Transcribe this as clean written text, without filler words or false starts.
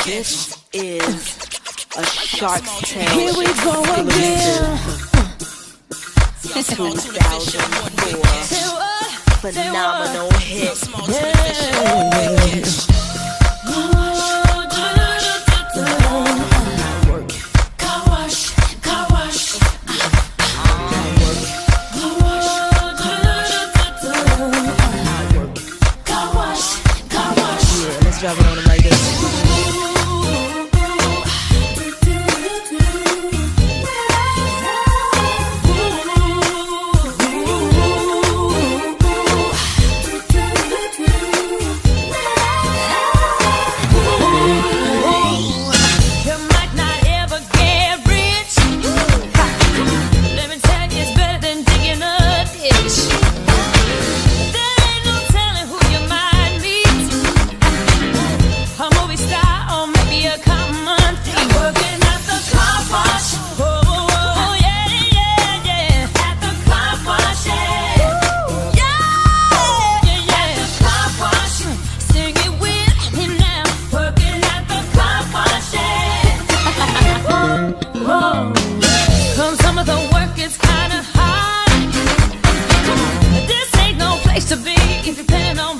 This is a Shark Tank. Here we go again. 2004 phenomenal hit. Let's drop it on them like this. To be if you plan on